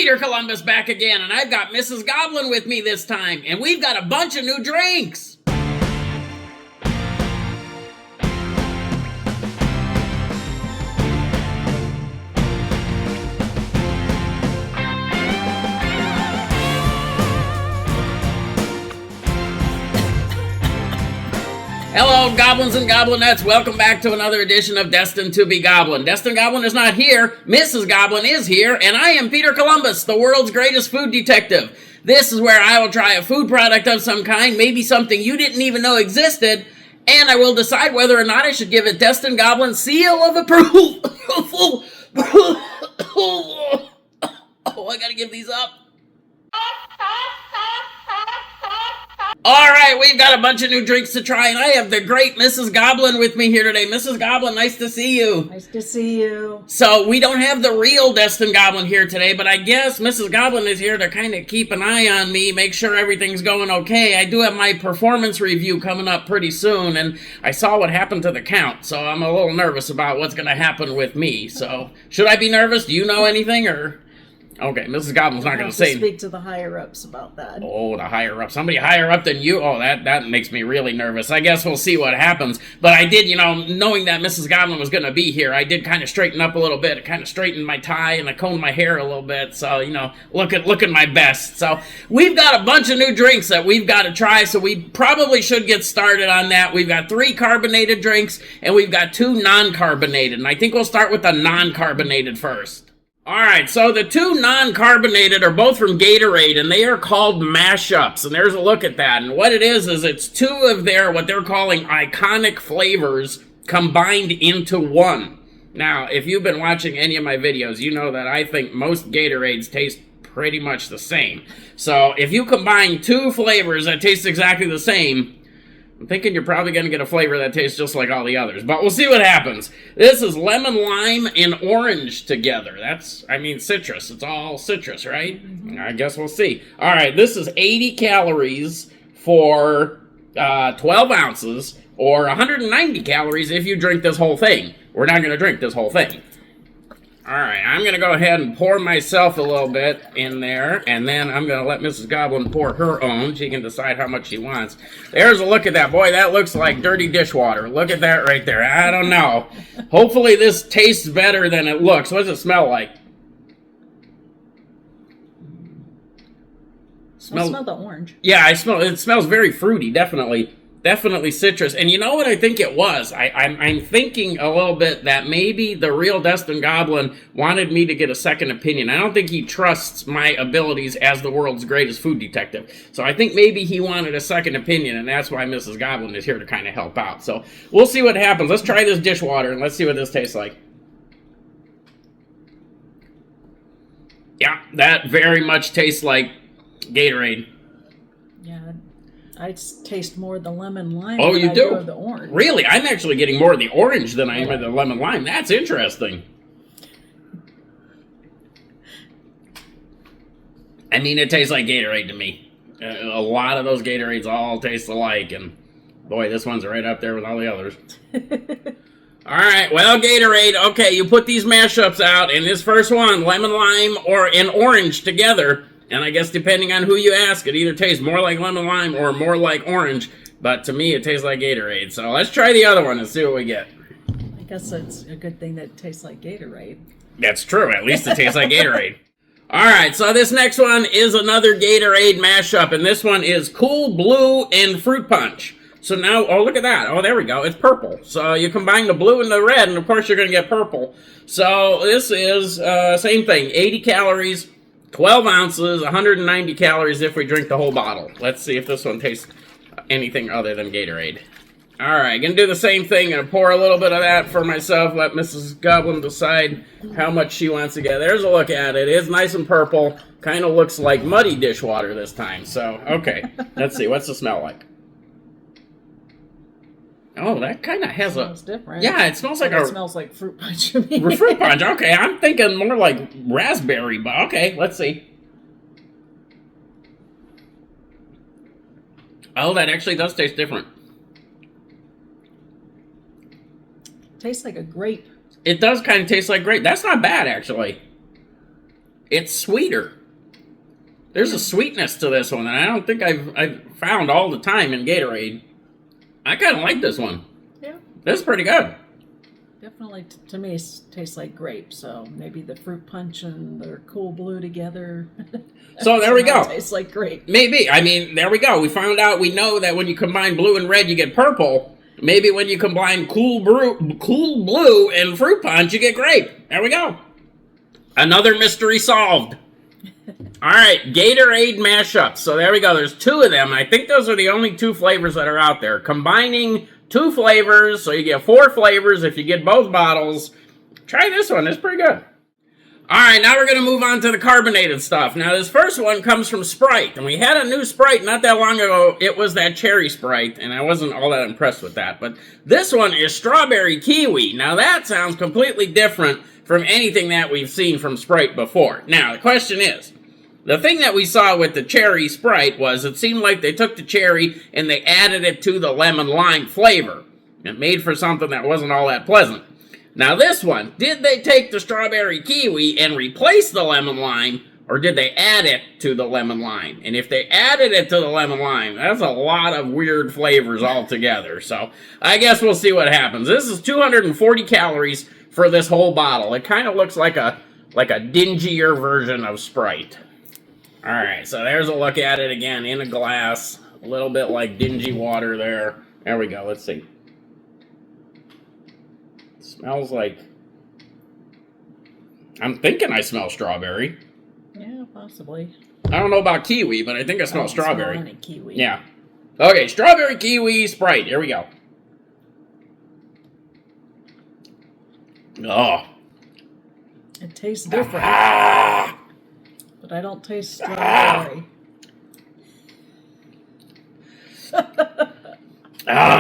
Peter Columbus back again, and I've got Mrs. Goblin with me this time, and we've got a bunch of new drinks. Hello, goblins and goblinettes. Welcome back to another edition of Destined to be Goblin. Destined Goblin is not here. Mrs. Goblin is here, and I am Peter Columbus, the world's greatest food detective. This is where I will try a food product of some kind, maybe something you didn't even know existed, and I will decide whether or not I should give it Destined Goblin seal of approval. Oh, I gotta give these up. Alright, we've got a bunch of new drinks to try, and I have the great Mrs. Goblin with me here today. Mrs. Goblin, nice to see you. Nice to see you. So, we don't have the real Destined Goblin here today, but I guess Mrs. Goblin is here to kind of keep an eye on me, make sure everything's going okay. I do have my performance review coming up pretty soon, and I saw what happened to the count, so I'm a little nervous about what's going to happen with me. So, should I be nervous? Do you know anything, or... Okay, Mrs. Goblin's not going to say... speak to the higher-ups about that. Oh, the higher-up. Somebody higher up than you? Oh, that makes me really nervous. I guess we'll see what happens. But I did, knowing that Mrs. Goblin was going to be here, I did kind of straighten up a little bit. I kind of straightened my tie and I combed my hair a little bit. So, looking my best. So, we've got a bunch of new drinks that we've got to try, so we probably should get started on that. We've got 3 carbonated drinks, and we've got 2 non-carbonated. And I think we'll start with the non-carbonated first. Alright, so the 2 non-carbonated are both from Gatorade, and they are called Mashups, and there's a look at that. And what it is it's 2 of their, what they're calling iconic flavors combined into one. Now, if you've been watching any of my videos, you know that I think most Gatorades taste pretty much the same. So, if you combine 2 flavors that taste exactly the same, I'm thinking you're probably going to get a flavor that tastes just like all the others, but we'll see what happens. This is lemon, lime, and orange together. Citrus. It's all citrus, right? I guess we'll see. All right, this is 80 calories for 12 ounces, or 190 calories if you drink this whole thing. We're not going to drink this whole thing. All right, I'm going to go ahead and pour myself a little bit in there, and then I'm going to let Mrs. Goblin pour her own. She can decide how much she wants. There's a look at that. Boy, that looks like dirty dishwater. Look at that right there. I don't know. Hopefully this tastes better than it looks. What does it smell like? I smell the orange. Yeah, it smells very fruity, definitely. Definitely citrus. And you know what I think it was? I'm thinking a little bit that maybe the real Destined Goblin wanted me to get a second opinion. I don't think he trusts my abilities as the world's greatest food detective. So I think maybe he wanted a second opinion, and that's why Mrs. Goblin is here to kind of help out. So we'll see what happens. Let's try this dishwater, and let's see what this tastes like. Yeah, that very much tastes like Gatorade. Yeah, I taste more of the lemon lime than I do do of the orange. Really? I'm actually getting more of the orange than I am of the lemon lime. That's interesting. It tastes like Gatorade to me. A lot of those Gatorades all taste alike, and boy, this one's right up there with all the others. Alright, well, Gatorade, okay, you put these mashups out, and this first one, lemon lime and orange together. And I guess depending on who you ask, it either tastes more like lemon lime or more like orange. But to me, it tastes like Gatorade. So let's try the other one and see what we get. I guess it's a good thing that it tastes like Gatorade. That's true. At least it tastes like Gatorade. Alright, so this next one is another Gatorade mashup. And this one is Cool Blue and Fruit Punch. So now, oh, look at that. Oh, there we go. It's purple. So you combine the blue and the red, and of course you're going to get purple. So this is, same thing, 80 calories. 12 ounces, 190 calories if we drink the whole bottle. Let's see if this one tastes anything other than Gatorade. Alright, gonna do the same thing. Gonna pour a little bit of that for myself. Let Mrs. Goblin decide how much she wants to get. There's a look at it. It's nice and purple. Kind of looks like muddy dishwater this time. So, okay. Let's see. What's the smell like? Oh, that kind of has a... Smells different. Yeah, it smells like It smells like fruit punch to me. Fruit punch, okay. I'm thinking more like raspberry, but okay, let's see. Oh, that actually does taste different. Tastes like a grape. It does kind of taste like grape. That's not bad, actually. it's sweeter. There's a sweetness to this one that I don't think I've found all the time in Gatorade. I kind of like this one. Yeah. This is pretty good. Definitely, to me, tastes like grape. So maybe the fruit punch and the cool blue together. So there we go. Tastes like grape. Maybe. I mean, there we go. We found out. We know that when you combine blue and red, you get purple. Maybe when you combine cool blue and fruit punch, you get grape. There we go. Another mystery solved. All right, Gatorade Mashups. So there we go. There's 2 of them. I think those are the only 2 flavors that are out there. Combining 2 flavors, so you get 4 flavors if you get both bottles. Try this one. It's pretty good. All right, now we're going to move on to the carbonated stuff. Now, this first one comes from Sprite, and we had a new Sprite not that long ago. It was that cherry Sprite, and I wasn't all that impressed with that. But this one is strawberry kiwi. Now, that sounds completely different from anything that we've seen from Sprite before. Now, the question is, the thing that we saw with the cherry Sprite was it seemed like they took the cherry and they added it to the lemon lime flavor. It made for something that wasn't all that pleasant. Now this one, did they take the strawberry kiwi and replace the lemon lime, or did they add it to the lemon lime? And if they added it to the lemon lime, that's a lot of weird flavors altogether. So I guess we'll see what happens. This is 240 calories for this whole bottle. It kind of looks like a dingier version of Sprite. All right, so there's a look at it again in a glass. A little bit like dingy water there. There we go. Let's see. Smells like... I'm thinking I smell strawberry. Yeah, possibly. I don't know about kiwi, but I think I smell strawberry. Smell any kiwi. Yeah. Okay, strawberry kiwi Sprite. Here we go. Oh. It tastes different. But I don't taste strawberry.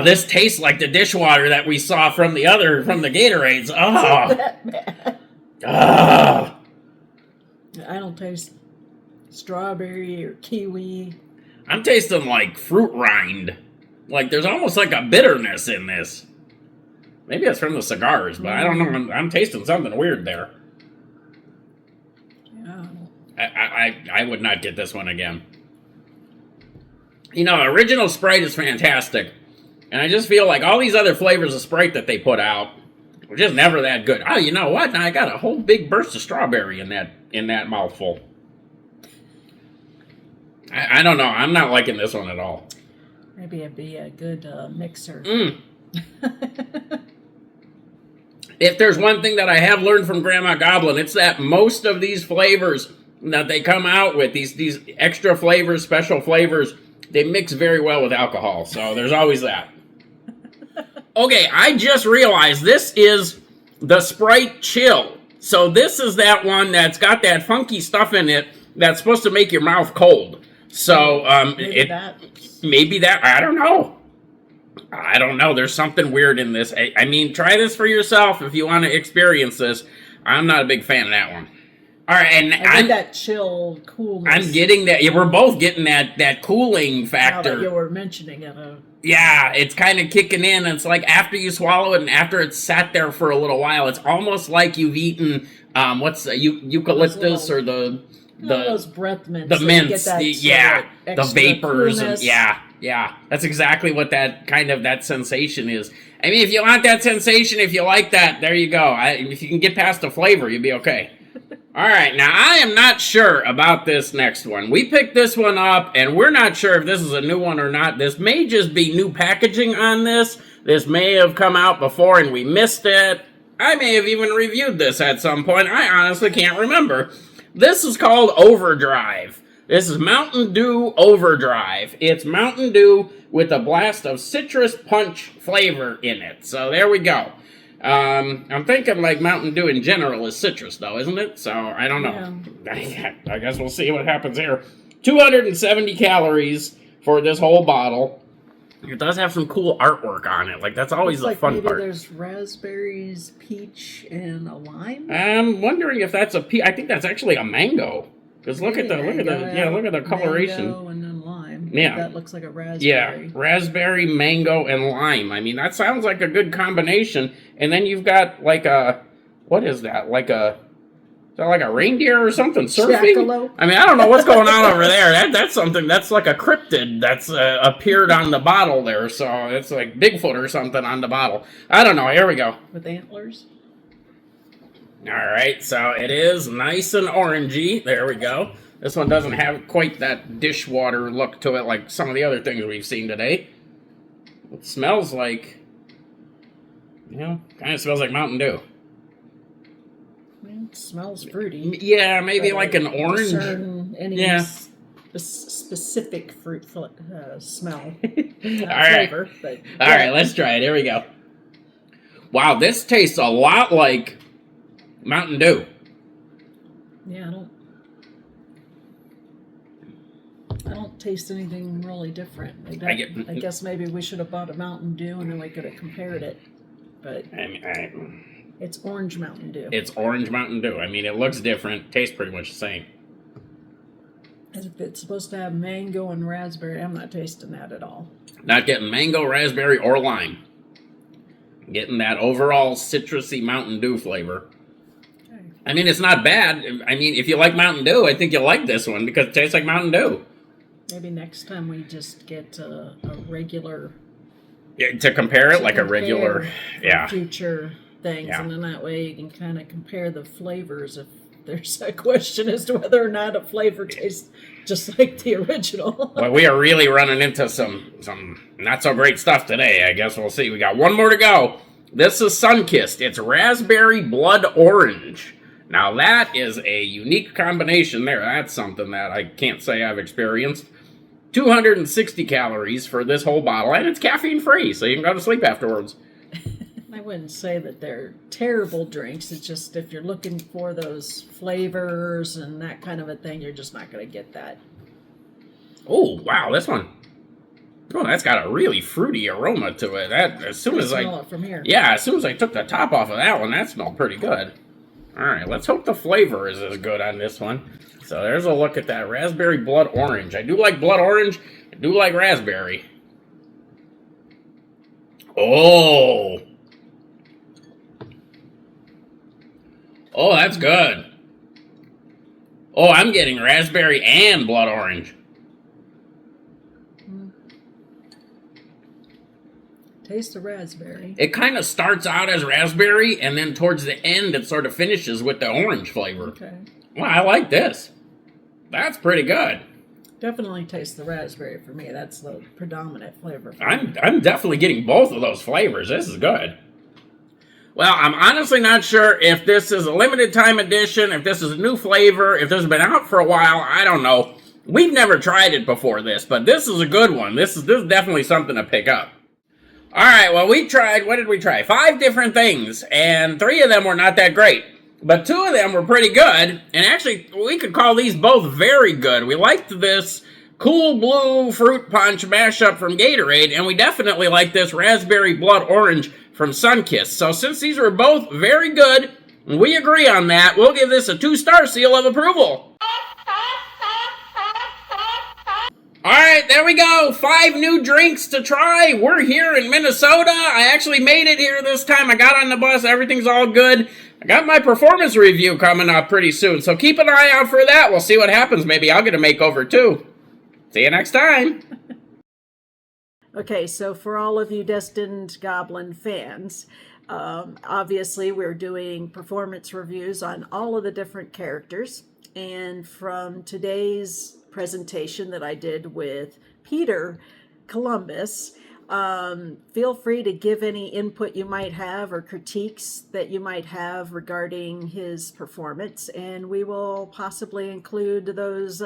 This tastes like the dishwater that we saw from the Gatorades. It's not that bad. I don't taste strawberry or kiwi. I'm tasting like fruit rind. Like there's almost like a bitterness in this. Maybe it's from the cigars, but I don't know. I'm tasting something weird there. Yeah. I would not get this one again. You know, original Sprite is fantastic. And I just feel like all these other flavors of Sprite that they put out were just never that good. Oh, you know what? Now I got a whole big burst of strawberry in that mouthful. I don't know. I'm not liking this one at all. Maybe it'd be a good mixer. If there's one thing that I have learned from Grandma Goblin, it's that most of these flavors that they come out with, these extra flavors, special flavors, they mix very well with alcohol. So there's always that. Okay, I just realized this is the Sprite Chill. So this is that one that's got that funky stuff in it that's supposed to make your mouth cold. So maybe that, I don't know. There's something weird in this. I mean, try this for yourself if you want to experience this. I'm not a big fan of that one. All right, and I get that chill coolness. I'm getting that. Yeah, we're both getting that cooling factor. Now that you were mentioning it. Yeah, it's kind of kicking in. It's like after you swallow it and after it's sat there for a little while, it's almost like you've eaten eucalyptus or those breath mints. The mints, the vapors, and yeah. That's exactly what that sensation is. I mean, if you want that sensation, if you like that, there you go. If you can get past the flavor, you'll be okay. All right, now I am not sure about this next one. We picked this one up, and we're not sure if this is a new one or not. This may just be new packaging on this. This may have come out before and we missed it. I may have even reviewed this at some point. I honestly can't remember. This is called Overdrive. This is Mountain Dew Overdrive. It's Mountain Dew with a blast of citrus punch flavor in it. So there we go. I'm thinking like Mountain Dew in general is citrus though, isn't it? So I don't know. Yeah. I guess we'll see what happens here. 270 calories for this whole bottle. It does have some cool artwork on it. Like that's always the fun part. There's raspberries, peach, and a lime. I'm wondering if that's I think that's actually a mango. Because look at the coloration. Mango and then lime. Yeah, that looks like a raspberry. Yeah, raspberry, mango, and lime. I mean, that sounds like a good combination. And then you've got like a, what is that? Like a that like a reindeer or something surfing? Jackalope. I mean, I don't know what's going on over there. That's something, that's like a cryptid that's appeared on the bottle there. So it's like Bigfoot or something on the bottle. I don't know. Here we go. With antlers. All right, so it is nice and orangey. There we go. This one doesn't have quite that dishwater look to it like some of the other things we've seen today. It smells like, kind of smells like Mountain Dew. It smells fruity. Yeah, maybe like an orange. Any specific fruit smell. All Flavor, but all right, let's try it. Here we go. Wow, this tastes a lot like Mountain Dew. Yeah, I don't taste anything really different. I guess maybe we should have bought a Mountain Dew and then we could have compared it. But it's orange Mountain Dew. It's orange Mountain Dew. I mean, it looks different. Tastes pretty much the same. If it's supposed to have mango and raspberry, I'm not tasting that at all. Not getting mango, raspberry, or lime. Getting that overall citrusy Mountain Dew flavor. Okay. I mean, it's not bad. I mean, if you like Mountain Dew, I think you'll like this one because it tastes like Mountain Dew. Maybe next time we just get a regular... Yeah, to compare it like a regular... future things, and then that way you can kind of compare the flavors if there's a question as to whether or not a flavor tastes just like the original. Well, we are really running into some not so great stuff today. I guess we'll see. We got one more to go. This is Sunkissed. It's raspberry blood orange. Now that is a unique combination there. That's something that I can't say I've experienced. 260 calories for this whole bottle, and it's caffeine free, so you can go to sleep afterwards. I wouldn't say that they're terrible drinks. It's just if you're looking for those flavors and that kind of a thing, you're just not going to get that. Oh, wow, this one. Oh, that's got a really fruity aroma to it. That as soon as smell it from here. Yeah, as soon as I took the top off of that one, that smelled pretty good. All right, let's hope the flavor is as good on this one. So there's a look at that raspberry blood orange. I do like blood orange. I do like raspberry. Oh. Oh, that's good. Oh, I'm getting raspberry and blood orange. Taste the raspberry. It kind of starts out as raspberry, and then towards the end, it sort of finishes with the orange flavor. Okay. Well, I like this. That's pretty good. Definitely taste the raspberry for me. That's the predominant flavor for me. I'm definitely getting both of those flavors. This is good. Well, I'm honestly not sure if this is a limited time edition, if this is a new flavor, if this has been out for a while. I don't know. We've never tried it before this, but this is a good one. This is definitely something to pick up. All right, well, we tried, what did we try? 5 different things, and 3 of them were not that great. But 2 of them were pretty good, and actually, we could call these both very good. We liked this Cool Blue Fruit Punch mashup from Gatorade, and we definitely like this Raspberry Blood Orange from Sunkissed. So since these were both very good, and we agree on that, we'll give this a 2-star seal of approval. Alright, there we go. 5 new drinks to try. We're here in Minnesota. I actually made it here this time. I got on the bus. Everything's all good. I got my performance review coming up pretty soon, so keep an eye out for that. We'll see what happens. Maybe I'll get a makeover too. See you next time. Okay, so for all of you destined Goblin fans, obviously we're doing performance reviews on all of the different characters. And from today's presentation that I did with Peter Columbus, feel free to give any input you might have or critiques that you might have regarding his performance, and we will possibly include those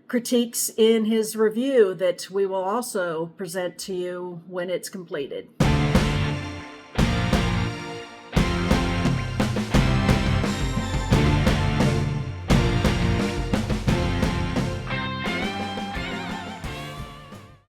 critiques in his review that we will also present to you when it's completed.